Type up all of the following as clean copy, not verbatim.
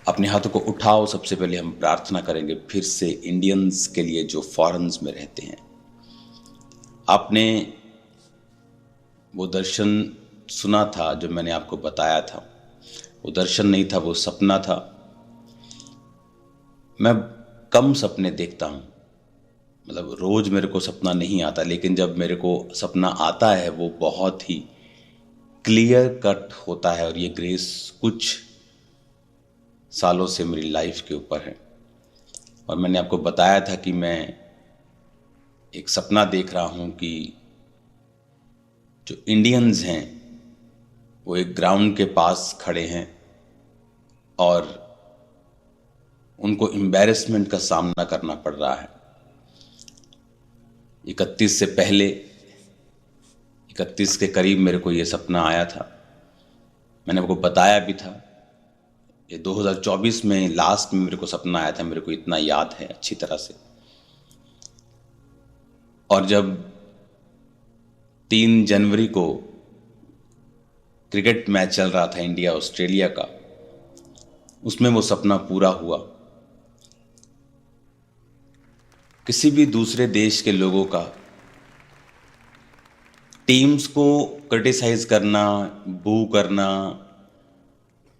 अपने हाथों को उठाओ। सबसे पहले हम प्रार्थना करेंगे फिर से इंडियंस के लिए जो फॉरेन्स में रहते हैं। आपने वो दर्शन सुना था जो मैंने आपको बताया था। वो दर्शन नहीं था, वो सपना था। मैं कम सपने देखता हूँ, मतलब रोज मेरे को सपना नहीं आता, लेकिन जब मेरे को सपना आता है वो बहुत ही क्लियर कट होता है। और ये ग्रेस कुछ सालों से मेरी लाइफ के ऊपर है। और मैंने आपको बताया था कि मैं एक सपना देख रहा हूँ कि जो इंडियंस हैं वो एक ग्राउंड के पास खड़े हैं और उनको एम्बैरेसमेंट का सामना करना पड़ रहा है। 31 से पहले, 31 के करीब मेरे को ये सपना आया था। मैंने आपको बताया भी था। ये 2024 में लास्ट में मेरे को सपना आया था, मेरे को इतना याद है अच्छी तरह से। और जब 3 जनवरी को क्रिकेट मैच चल रहा था इंडिया ऑस्ट्रेलिया का, उसमें वो सपना पूरा हुआ। किसी भी दूसरे देश के लोगों का टीम्स को क्रिटिसाइज करना, बू करना,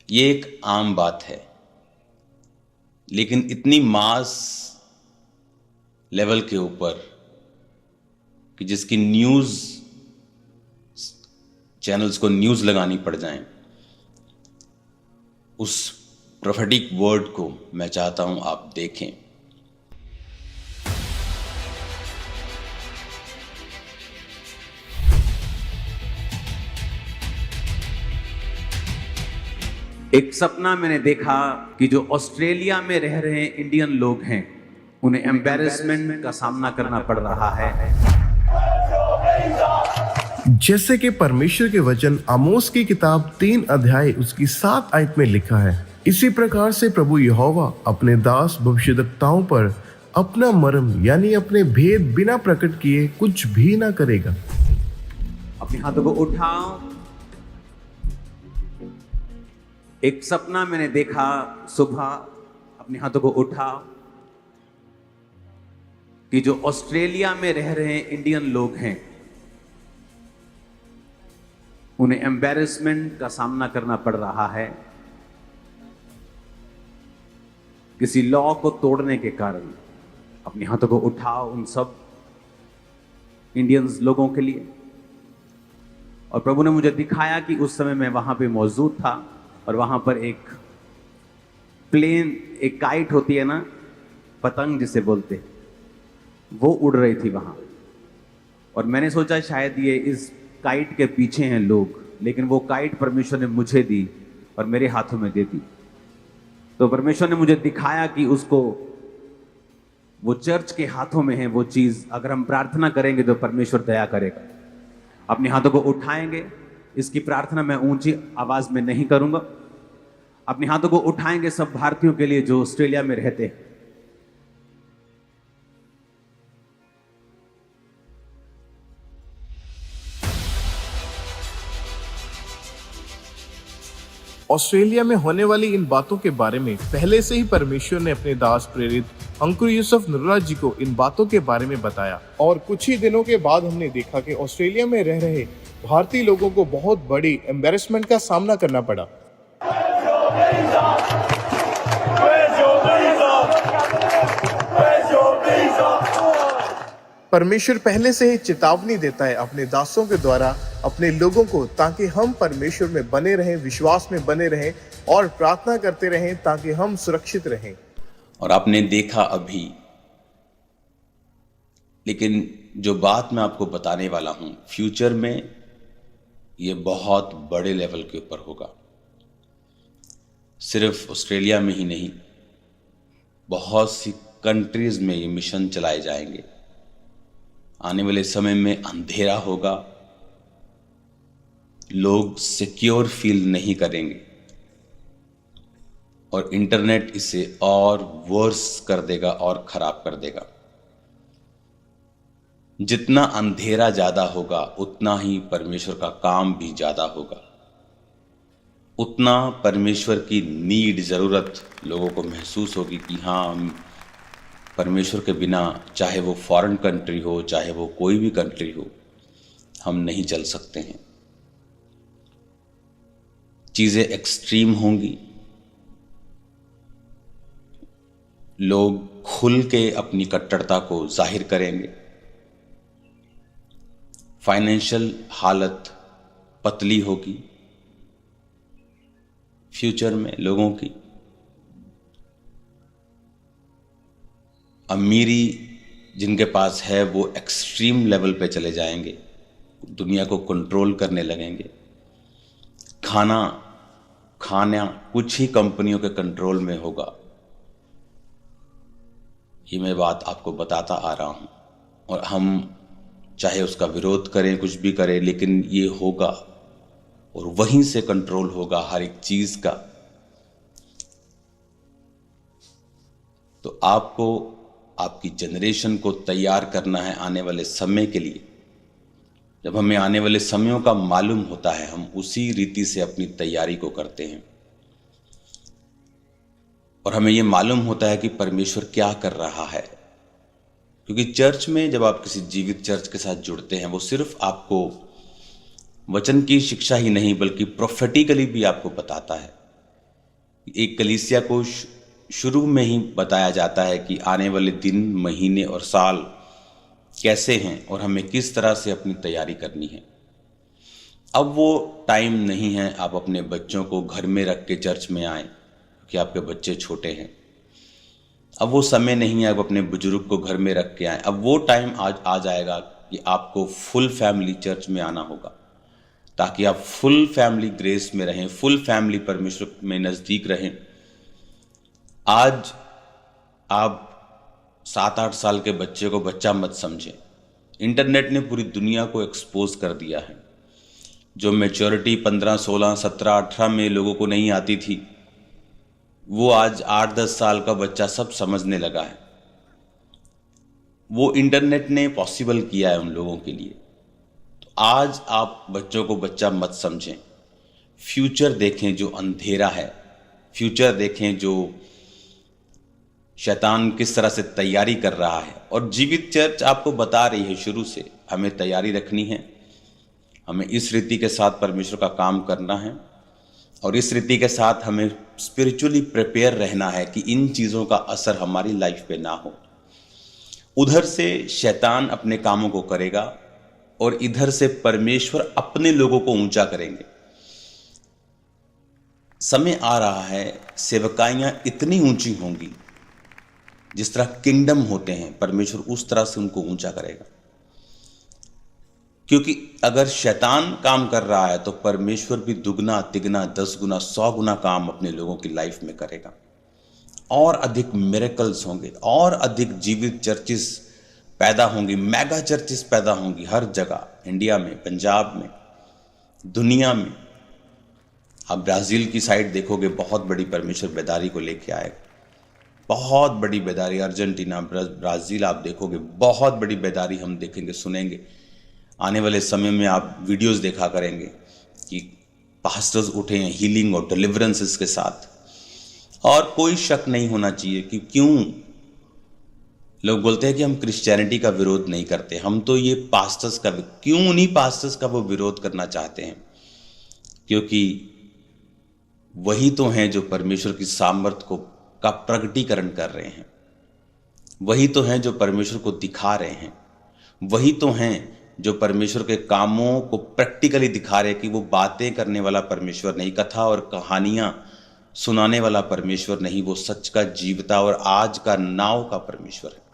ये एक आम बात है। लेकिन इतनी मास लेवल के ऊपर कि जिसकी न्यूज़ चैनल्स को न्यूज़ लगानी पड़ जाए, उस प्रोफेटिक वर्ड को मैं चाहता हूं आप देखें। एक सपना मैंने देखा कि जो ऑस्ट्रेलिया में रह रहे इंडियन लोग हैं उन्हें एम्बैरेसमेंट का सामना करना पड़ रहा है। जैसे कि परमेश्वर के वचन आमोस की किताब 3 अध्याय उसकी 7 आयत में लिखा है, इसी प्रकार से प्रभु यहोवा अपने दास भविष्यद्वक्ताओं पर अपना मर्म यानी अपने भेद बिना प्रकट किए कुछ भी ना करेगा। अपने हाथों को उठाओ। एक सपना मैंने देखा सुबह, अपने हाथों को उठाओ, कि जो ऑस्ट्रेलिया में रह रहे इंडियन लोग हैं उन्हें एम्बैरेसमेंट का सामना करना पड़ रहा है किसी लॉ को तोड़ने के कारण। अपने हाथों को उठाओ उन सब इंडियंस लोगों के लिए। और प्रभु ने मुझे दिखाया कि उस समय मैं वहां पे मौजूद था और वहां पर एक प्लेन, एक काइट होती है ना, पतंग जिसे बोलते, वो उड़ रही थी वहां। और मैंने सोचा शायद ये इस काइट के पीछे हैं लोग, लेकिन वो काइट परमेश्वर ने मुझे दी और मेरे हाथों में दे दी। तो परमेश्वर ने मुझे दिखाया कि उसको, वो चर्च के हाथों में है वो चीज। अगर हम प्रार्थना करेंगे तो परमेश्वर दया करेगा। अपने हाथों को उठाएंगे। इसकी प्रार्थना मैं ऊंची आवाज में नहीं करूंगा। अपने हाथों को उठाएंगे सब भारतीयों के लिए जो ऑस्ट्रेलिया में रहते हैं। ऑस्ट्रेलिया में होने वाली इन बातों के बारे में पहले से ही परमेश्वर ने अपने दास प्रेरित अंकुर यूसुफ नुर्रा जी को इन बातों के बारे में बताया। और कुछ ही दिनों के बाद हमने देखा कि ऑस्ट्रेलिया में रह रहे भारतीय लोगों को बहुत बड़ी एम्बैरेसमेंट का सामना करना पड़ा। परमेश्वर पहले से ही चेतावनी देता है अपने दासों के द्वारा अपने लोगों को, ताकि हम परमेश्वर में बने रहें, विश्वास में बने रहें और प्रार्थना करते रहें ताकि हम सुरक्षित रहें। और आपने देखा अभी, लेकिन जो बात मैं आपको बताने वाला हूं, फ्यूचर में ये बहुत बड़े लेवल के ऊपर होगा। सिर्फ ऑस्ट्रेलिया में ही नहीं, बहुत सी कंट्रीज में ये मिशन चलाए जाएंगे। आने वाले समय में अंधेरा होगा, लोग सिक्योर फील नहीं करेंगे और इंटरनेट इसे और वर्स कर देगा और खराब कर देगा। जितना अंधेरा ज्यादा होगा उतना ही परमेश्वर का काम भी ज्यादा होगा, उतना परमेश्वर की नीड, ज़रूरत लोगों को महसूस होगी कि हाँ, हम परमेश्वर के बिना, चाहे वो फॉरेन कंट्री हो, चाहे वो कोई भी कंट्री हो, हम नहीं चल सकते हैं। चीज़ें एक्सट्रीम होंगी, लोग खुल के अपनी कट्टरता को जाहिर करेंगे, फाइनेंशियल हालत पतली होगी फ्यूचर में लोगों की, अमीरी जिनके पास है वो एक्सट्रीम लेवल पे चले जाएंगे, दुनिया को कंट्रोल करने लगेंगे, खाना कुछ ही कंपनियों के कंट्रोल में होगा। ये मैं बात आपको बताता आ रहा हूँ, और हम चाहे उसका विरोध करें, कुछ भी करें, लेकिन ये होगा और वहीं से कंट्रोल होगा हर एक चीज का। तो आपको आपकी जनरेशन को तैयार करना है आने वाले समय के लिए। जब हमें आने वाले समयों का मालूम होता है, हम उसी रीति से अपनी तैयारी को करते हैं, और हमें यह मालूम होता है कि परमेश्वर क्या कर रहा है। क्योंकि चर्च में जब आप किसी जीवित चर्च के साथ जुड़ते हैं, वो सिर्फ आपको वचन की शिक्षा ही नहीं बल्कि प्रोफेटिकली भी आपको बताता है। एक कलीसिया को शुरू में ही बताया जाता है कि आने वाले दिन, महीने और साल कैसे हैं और हमें किस तरह से अपनी तैयारी करनी है। अब वो टाइम नहीं है आप अपने बच्चों को घर में रख के चर्च में आएं कि आपके बच्चे छोटे हैं। अब वो समय नहीं है आप अपने बुजुर्ग को घर में रख के आएं। अब वो टाइम आज आ जाएगा कि आपको फुल फैमिली चर्च में आना होगा, ताकि आप फुल फैमिली ग्रेस में रहें, फुल फैमिली परमेश्वर में नज़दीक रहें। आज आप 7-8 साल के बच्चे को बच्चा मत समझें। इंटरनेट ने पूरी दुनिया को एक्सपोज कर दिया है। जो मैच्योरिटी 15, 16, 17, 18 में लोगों को नहीं आती थी, वो आज 8-10 साल का बच्चा सब समझने लगा है। वो इंटरनेट ने पॉसिबल किया है उन लोगों के लिए। तो आज आप बच्चों को बच्चा मत समझें, फ्यूचर देखें जो अंधेरा है, फ्यूचर देखें जो शैतान किस तरह से तैयारी कर रहा है। और जीवित चर्च आपको बता रही है शुरू से, हमें तैयारी रखनी है, हमें इस रीति के साथ परमेश्वर का काम करना है, और इस रीति के साथ हमें स्पिरिचुअली प्रिपेयर रहना है कि इन चीज़ों का असर हमारी लाइफ पे ना हो। उधर से शैतान अपने कामों को करेगा और इधर से परमेश्वर अपने लोगों को ऊंचा करेंगे। समय आ रहा है, सेवकाइयां इतनी ऊंची होंगी, जिस तरह किंगडम होते हैं, परमेश्वर उस तरह से उनको ऊंचा करेगा। क्योंकि अगर शैतान काम कर रहा है तो परमेश्वर भी दुगना, तिगना, 10 गुना, 100 गुना काम अपने लोगों की लाइफ में करेगा। और अधिक मिरेकल्स होंगे, और अधिक जीवित चर्चिस पैदा होंगी, मेगा चर्चिस पैदा होंगी हर जगह, इंडिया में, पंजाब में, दुनिया में। आप ब्राज़ील की साइड देखोगे, बहुत बड़ी परमेश्वर बेदारी को लेके आएगा, बहुत बड़ी बेदारी। अर्जेंटीना, ब्राज़ील आप देखोगे, बहुत बड़ी बेदारी हम देखेंगे, सुनेंगे। आने वाले समय में आप वीडियोस देखा करेंगे कि पास्टर्स उठे हैं हीलिंग और डिलीवरेंसेस के साथ। और कोई शक नहीं होना चाहिए कि क्यों लोग बोलते हैं कि हम क्रिश्चियनिटी का विरोध नहीं करते, हम तो ये पास्टर्स का, क्यों नहीं पास्टर्स का वो विरोध करना चाहते हैं? क्योंकि वही तो हैं जो परमेश्वर की सामर्थ्य का प्रकटीकरण कर रहे हैं, वही तो हैं जो परमेश्वर को दिखा रहे हैं, वही तो हैं जो परमेश्वर के कामों को प्रैक्टिकली दिखा रहे हैं कि वो बातें करने वाला परमेश्वर नहीं, कथा और कहानियां सुनाने वाला परमेश्वर नहीं, वो सच का, जीवता और आज का, नाव का परमेश्वर है।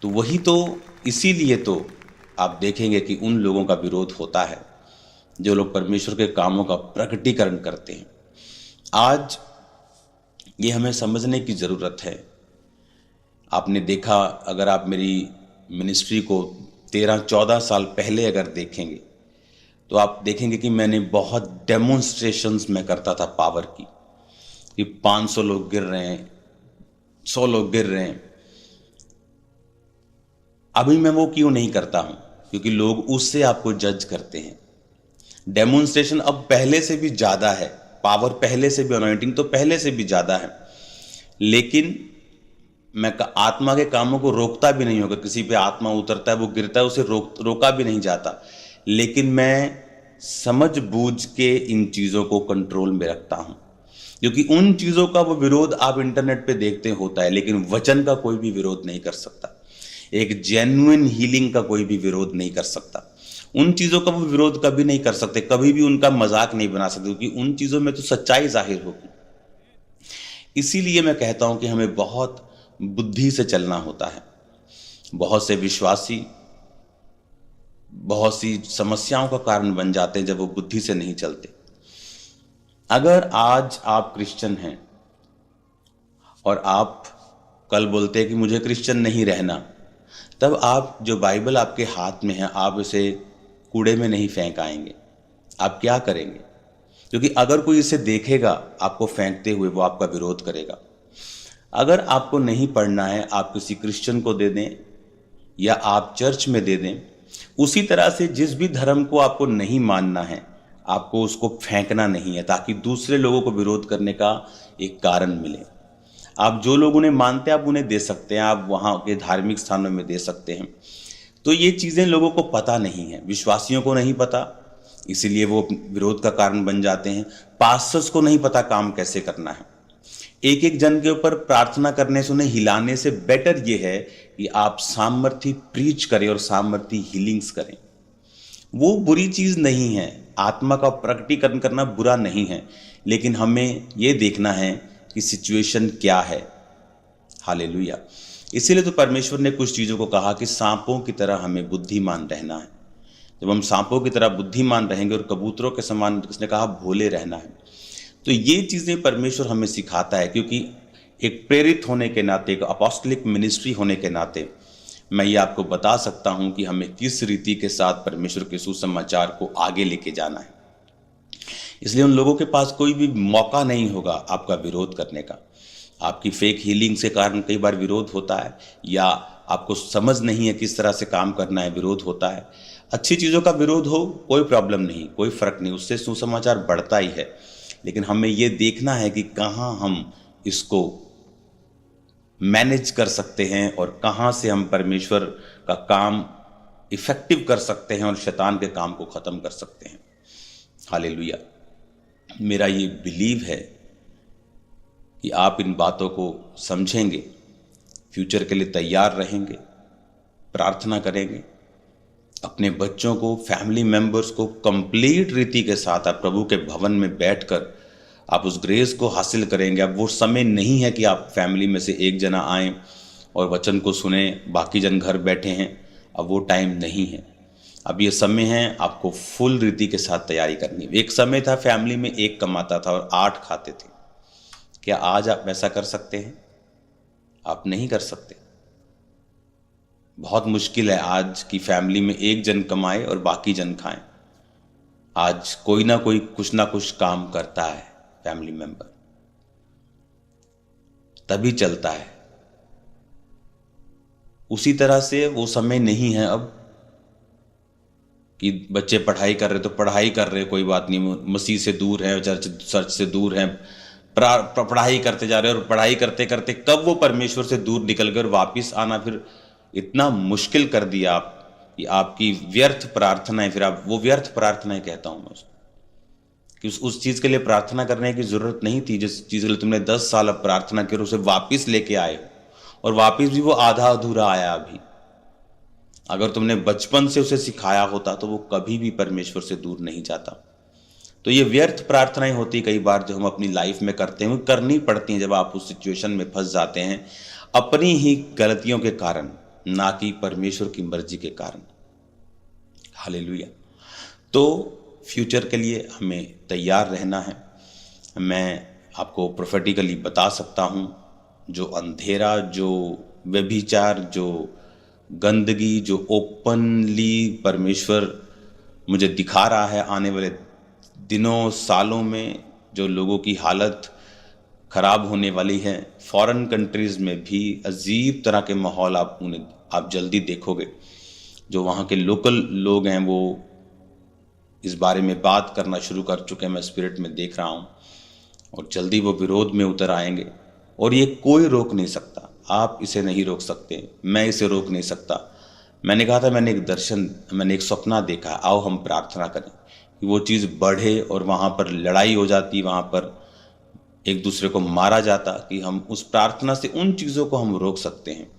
तो वही तो, इसीलिए तो आप देखेंगे कि उन लोगों का विरोध होता है जो लोग परमेश्वर के कामों का प्रकटीकरण करते हैं। आज ये हमें समझने की ज़रूरत है। आपने देखा, अगर आप मेरी मिनिस्ट्री को 13-14 साल पहले अगर देखेंगे तो आप देखेंगे कि मैंने बहुत डेमोन्स्ट्रेशंस में करता था पावर की, कि 500 लोग गिर रहे हैं, 100 लोग गिर रहे हैं। अभी मैं वो क्यों नहीं करता हूं? क्योंकि लोग उससे आपको जज करते हैं। डेमोन्स्ट्रेशन अब पहले से भी ज़्यादा है, पावर पहले से भी, अनॉइंटिंग तो पहले से भी ज़्यादा है, लेकिन मैं आत्मा के कामों को रोकता भी नहीं होगा। किसी पे आत्मा उतरता है, वो गिरता है, उसे रोका भी नहीं जाता, लेकिन मैं समझ बूझ के इन चीज़ों को कंट्रोल में रखता हूँ, क्योंकि उन चीज़ों का वो विरोध आप इंटरनेट पे देखते होता है, लेकिन वचन का कोई भी विरोध नहीं कर सकता। एक जेन्युइन हीलिंग का कोई भी विरोध नहीं कर सकता। उन चीज़ों का वो विरोध कभी नहीं कर सकते, कभी भी उनका मजाक नहीं बना सकते, क्योंकि उन चीज़ों में तो सच्चाई जाहिर होगी। इसीलिए मैं कहता हूं कि हमें बहुत बुद्धि से चलना होता है। बहुत से विश्वासी बहुत सी समस्याओं का कारण बन जाते हैं जब वो बुद्धि से नहीं चलते। अगर आज आप क्रिश्चियन हैं और आप कल बोलते हैं कि मुझे क्रिश्चियन नहीं रहना, तब आप जो बाइबल आपके हाथ में है, आप इसे कूड़े में नहीं फेंक आएंगे। आप क्या करेंगे? क्योंकि अगर कोई इसे देखेगा आपको फेंकते हुए, वो आपका विरोध करेगा। अगर आपको नहीं पढ़ना है, आप किसी क्रिश्चियन को दे दें या आप चर्च में दे दें। उसी तरह से जिस भी धर्म को आपको नहीं मानना है, आपको उसको फेंकना नहीं है, ताकि दूसरे लोगों को विरोध करने का एक कारण मिले। आप जो लोग उन्हें मानते हैं आप उन्हें दे सकते हैं, आप वहाँ के धार्मिक स्थानों में दे सकते हैं। तो ये चीज़ें लोगों को पता नहीं है, विश्वासियों को नहीं पता, इसीलिए वो विरोध का कारण बन जाते हैं। पास्टर्स को नहीं पता काम कैसे करना है। एक एक जन के ऊपर प्रार्थना करने से, उन्हें हिलाने से बेटर ये है कि आप सामर्थी प्रीच करें और सामर्थी हीलिंग्स करें। वो बुरी चीज़ नहीं है, आत्मा का प्रकटीकरण करना बुरा नहीं है, लेकिन हमें ये देखना है कि सिचुएशन क्या है। हालेलुया। इसीलिए तो परमेश्वर ने कुछ चीज़ों को कहा कि सांपों की तरह हमें बुद्धिमान रहना है। जब हम सांपों की तरह बुद्धिमान रहेंगे और कबूतरों के समान, उसने कहा, भोले रहना है। तो ये चीज़ें परमेश्वर हमें सिखाता है, क्योंकि एक प्रेरित होने के नाते, एक अपॉस्टलिक मिनिस्ट्री होने के नाते मैं ये आपको बता सकता हूँ कि हमें किस रीति के साथ परमेश्वर के सुसमाचार को आगे लेके जाना है। इसलिए उन लोगों के पास कोई भी मौका नहीं होगा आपका विरोध करने का। आपकी फेक हीलिंग से कारण कई बार विरोध होता है, या आपको समझ नहीं है किस तरह से काम करना है, विरोध होता है। अच्छी चीज़ों का विरोध हो, कोई प्रॉब्लम नहीं, कोई फ़र्क नहीं, उससे सुसमाचार बढ़ता ही है। लेकिन हमें ये देखना है कि कहाँ हम इसको मैनेज कर सकते हैं और कहाँ से हम परमेश्वर का काम इफ़ेक्टिव कर सकते हैं और शैतान के काम को ख़त्म कर सकते हैं। हालेलुया। मेरा ये बिलीव है कि आप इन बातों को समझेंगे, फ्यूचर के लिए तैयार रहेंगे, प्रार्थना करेंगे, अपने बच्चों को, फैमिली मेंबर्स को कंप्लीट रीति के साथ आप प्रभु के भवन में बैठकर आप उस ग्रेस को हासिल करेंगे। अब वो समय नहीं है कि आप फैमिली में से एक जना आएँ और वचन को सुने, बाकी जन घर बैठे हैं। अब वो टाइम नहीं है। अब ये समय है आपको फुल रीति के साथ तैयारी करनी है। एक समय था फैमिली में एक कमाता था और 8 खाते थे। क्या आज आप ऐसा कर सकते हैं? आप नहीं कर सकते। बहुत मुश्किल है आज की फैमिली में एक जन कमाए और बाकी जन खाएं। आज कोई ना कोई कुछ ना कुछ काम करता है फैमिली मेंबर, तभी चलता है। उसी तरह से वो समय नहीं है अब कि बच्चे पढ़ाई कर रहे तो पढ़ाई कर रहे, कोई बात नहीं, मसीह से दूर है, चर्च से दूर है, पढ़ाई करते जा रहे हैं और पढ़ाई करते करते कब वो परमेश्वर से दूर निकल गए और वापिस आना फिर इतना मुश्किल कर दिया आप कि आपकी व्यर्थ प्रार्थनाएं, फिर आप वो व्यर्थ प्रार्थनाएं कहता हूं मैं उसको, कि उस चीज़ के लिए प्रार्थना करने की ज़रूरत नहीं थी जिस चीज़ के लिए तुमने 10 साल अब प्रार्थना की और उसे वापिस लेके आए हो, और वापिस भी वो आधा अधूरा आया। अभी अगर तुमने बचपन से उसे सिखाया होता तो वो कभी भी परमेश्वर से दूर नहीं जाता। तो ये व्यर्थ प्रार्थनाएं होती कई बार जो हम अपनी लाइफ में करते हैं, करनी पड़ती हैं जब आप उस सिचुएशन में फंस जाते हैं, अपनी ही गलतियों के कारण, ना कि परमेश्वर की मर्जी के कारण। हालेलुया। तो फ्यूचर के लिए हमें तैयार रहना है। मैं आपको प्रोफेटिकली बता सकता हूँ, जो अंधेरा, जो व्यभिचार, जो गंदगी, जो ओपनली परमेश्वर मुझे दिखा रहा है आने वाले दिनों, सालों में जो लोगों की हालत खराब होने वाली है। फॉरेन कंट्रीज़ में भी अजीब तरह के माहौल आप जल्दी देखोगे। जो वहाँ के लोकल लोग हैं वो इस बारे में बात करना शुरू कर चुके हैं, मैं स्पिरिट में देख रहा हूँ, और जल्दी वो विरोध में उतर आएंगे। और ये कोई रोक नहीं सकता, आप इसे नहीं रोक सकते, मैं इसे रोक नहीं सकता। मैंने कहा था मैंने एक सपना देखा, आओ हम प्रार्थना करें कि वो चीज़ बढ़े और वहाँ पर लड़ाई हो जाती, वहाँ पर एक दूसरे को मारा जाता, कि हम उस प्रार्थना से उन चीज़ों को हम रोक सकते हैं।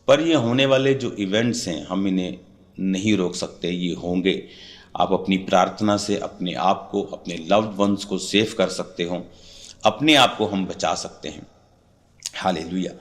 पर ये होने वाले जो इवेंट्स हैं हम इन्हें नहीं रोक सकते, ये होंगे। आप अपनी प्रार्थना से अपने आप को, अपने लव्ड वंस को सेव कर सकते हो, अपने आप को हम बचा सकते हैं। हालेलुया।